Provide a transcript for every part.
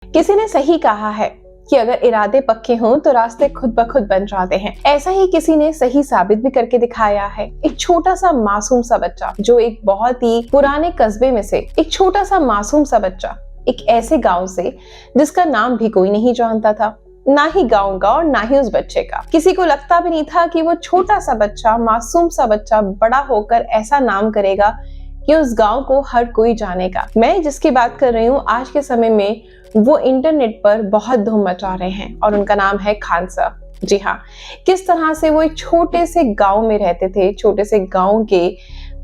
किसी ने सही कहा है कि अगर इरादे पक्के हों तो रास्ते खुद ब खुद बन जाते हैं। ऐसा ही किसी ने सही साबित भी करके दिखाया है। एक छोटा सा मासूम सा बच्चा जो एक बहुत ही पुराने कस्बे में से एक छोटा सा मासूम सा बच्चा एक ऐसे गांव से जिसका नाम भी कोई नहीं जानता था, ना ही गांव का और ना ही उस बच्चे का। किसी को लगता भी नहीं था कि वो छोटा सा बच्चा, मासूम सा बच्चा बड़ा होकर ऐसा नाम करेगा कि उस गांव को हर कोई जानेगा। मैं जिसकी बात कर रही हूँ आज के समय में वो इंटरनेट पर बहुत धूम मचा रहे हैं और उनका नाम है खान सर। जी हाँ, किस तरह से वो एक छोटे से गांव में रहते थे, छोटे से गांव के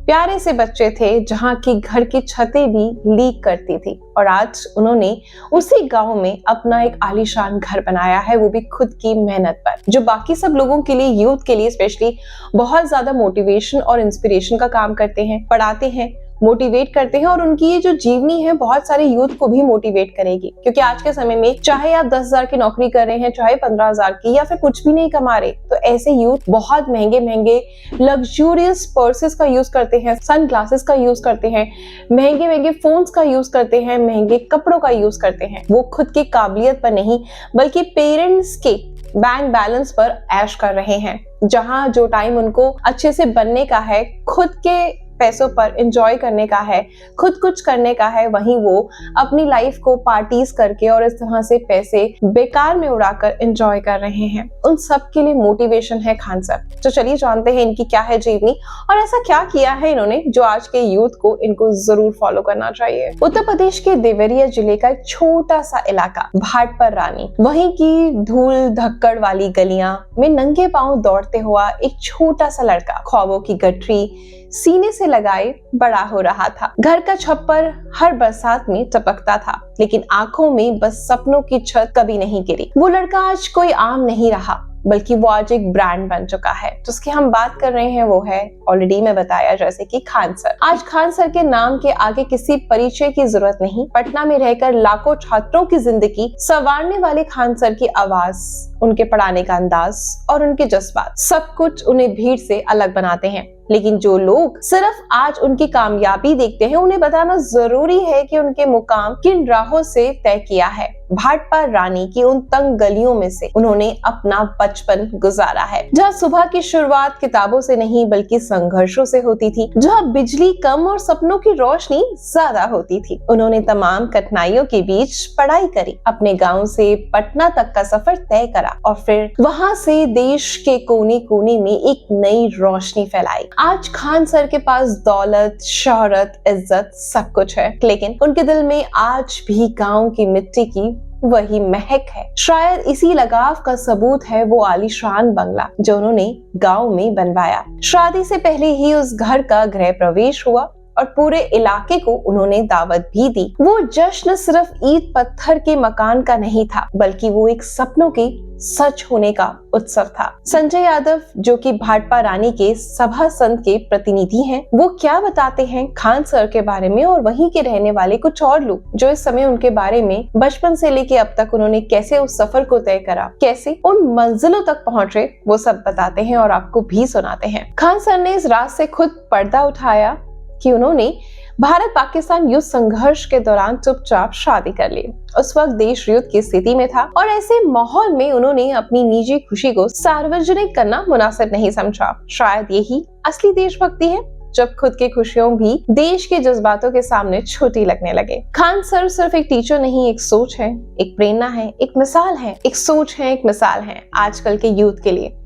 प्यारे से बच्चे थे जहाँ की घर की छतें भी लीक करती थी और आज उन्होंने उसी गांव में अपना एक आलीशान घर बनाया है, वो भी खुद की मेहनत पर, जो बाकी सब लोगों के लिए, यूथ के लिए स्पेशली बहुत ज्यादा मोटिवेशन और इंस्पिरेशन का काम करते हैं, पढ़ाते हैं, मोटिवेट करते हैं और उनकी ये जो जीवनी है बहुत सारे यूथ को भी मोटिवेट करेगी। क्योंकि आज के समय में चाहे आप 10,000 की नौकरी कर रहे हैं, चाहे 15,000 की, या फिर कुछ भी नहीं कमा रहे, तो ऐसे यूथ बहुत महंगे महंगे लग्जूरियस पर्सेस का यूज करते हैं, सन ग्लासेस का यूज करते हैं, महंगे महंगे फोन्स का यूज करते हैं, महंगे कपड़ों का यूज करते हैं। वो खुद की काबिलियत पर नहीं बल्कि पेरेंट्स के बैंक बैलेंस पर ऐश कर रहे हैं। जहां जो टाइम उनको अच्छे से बनने का है, खुद के पैसों पर एंजॉय करने का है, खुद कुछ करने का है, वहीं वो अपनी लाइफ को पार्टीज करके और इस तरह से पैसे बेकार में उड़ाकर एंजॉय कर रहे हैं। उन सब के लिए मोटिवेशन है खान सर। तो चलिए जानते हैं इनकी क्या है जीवनी और ऐसा क्या किया है इन्होंने जो आज के यूथ को इनको जरूर फॉलो करना चाहिए। उत्तर प्रदेश के देवरिया जिले का एक छोटा सा इलाका भाट पर रानी, वहीं की धूल धक्कड़ वाली गलियां में नंगे पांव दौड़ते हुआ एक छोटा सा लड़का ख्वाबों की गठरी सीने से लगाए बड़ा हो रहा था। घर का छप्पर हर बरसात में चपकता था, लेकिन आंखों में बस सपनों की छत कभी नहीं गिरी। वो लड़का आज कोई आम नहीं रहा, बल्कि वो आज एक ब्रांड बन चुका है। जिसकी हम बात कर रहे हैं वो है, ऑलरेडी मैं बताया जैसे कि खान सर। आज खान सर के नाम के आगे किसी परिचय की जरूरत नहीं। पटना में रहकर लाखों छात्रों की जिंदगी संवारने वाले खान सर की आवाज, उनके पढ़ाने का अंदाज और उनके जज्बात, सब कुछ उन्हें भीड़ से अलग बनाते हैं। लेकिन जो लोग सिर्फ आज उनकी कामयाबी देखते हैं, उन्हें बताना जरूरी है कि उनके मुकाम किन राहों से तय किया है। भाटपा रानी की उन तंग गलियों में से उन्होंने अपना बचपन गुजारा है, जहाँ सुबह की शुरुआत किताबों से नहीं बल्कि संघर्षों से होती थी, जहाँ बिजली कम और सपनों की रोशनी ज्यादा होती थी। उन्होंने तमाम कठिनाइयों के बीच पढ़ाई करी, अपने गांव से पटना तक का सफर तय करा और फिर वहां से देश के कोने कोने में एक नई रोशनी फैलाई। आज खान सर के पास दौलत, शोहरत, इज्जत सब कुछ है, लेकिन उनके दिल में आज भी गांव की मिट्टी की वही महक है। शायद इसी लगाव का सबूत है वो आलीशान बंगला जो उन्होंने गांव में बनवाया। शादी से पहले ही उस घर का गृह प्रवेश हुआ और पूरे इलाके को उन्होंने दावत भी दी। वो जश्न सिर्फ ईंट पत्थर के मकान का नहीं था, बल्कि वो एक सपनों के सच होने का उत्सव था। संजय यादव, जो कि भाटपा रानी के सभा संत के प्रतिनिधि हैं, वो क्या बताते हैं खान सर के बारे में और वहीं के रहने वाले कुछ और लोग जो इस समय उनके बारे में बचपन से लेके अब तक उन्होंने कैसे उस सफर को तय करा, कैसे उन मंजिलों तक पहुंचे, वो सब बताते हैं और आपको भी सुनाते हैं। खान सर ने इस रात से खुद पर्दा उठाया कि उन्होंने भारत पाकिस्तान युद्ध संघर्ष के दौरान चुपचाप शादी कर ली। उस वक्त देश युद्ध की स्थिति में था और ऐसे माहौल में उन्होंने अपनी निजी खुशी को सार्वजनिक करना मुनासिब नहीं समझा। शायद यही असली देशभक्ति है, जब खुद की खुशियों भी देश के जज्बातों के सामने छोटी लगने लगे। खान सर सिर्फ एक टीचर नहीं, एक सोच है, एक प्रेरणा है, एक मिसाल है, एक सोच है, एक मिसाल है आजकल के यूथ के लिए,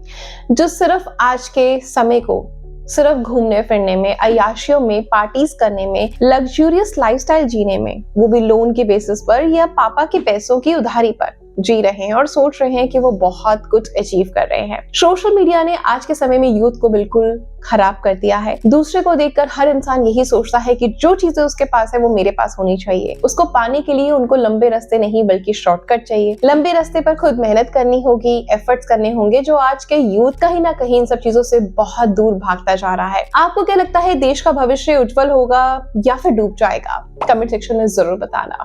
जो सिर्फ आज के समय को सिर्फ घूमने फिरने में, अय्याशियों में, पार्टीज करने में, लग्जूरियस लाइफस्टाइल जीने में, वो भी लोन के बेसिस पर या पापा के पैसों की उधारी पर जी रहे हैं और सोच रहे हैं कि वो बहुत कुछ अचीव कर रहे हैं। सोशल मीडिया ने आज के समय में यूथ को बिल्कुल खराब कर दिया है। दूसरे को देखकर हर इंसान यही सोचता है कि जो चीजें उसके पास है वो मेरे पास होनी चाहिए। उसको पाने के लिए उनको लंबे रास्ते नहीं बल्कि शॉर्टकट चाहिए। लंबे रास्ते पर खुद मेहनत करनी होगी, एफर्ट्स करने होंगे, जो आज के यूथ कहीं ना कहीं इन सब चीजों से बहुत दूर भागता जा रहा है। आपको क्या लगता है, देश का भविष्य उज्जवल होगा या फिर डूब जाएगा? कमेंट सेक्शन में जरूर बताना।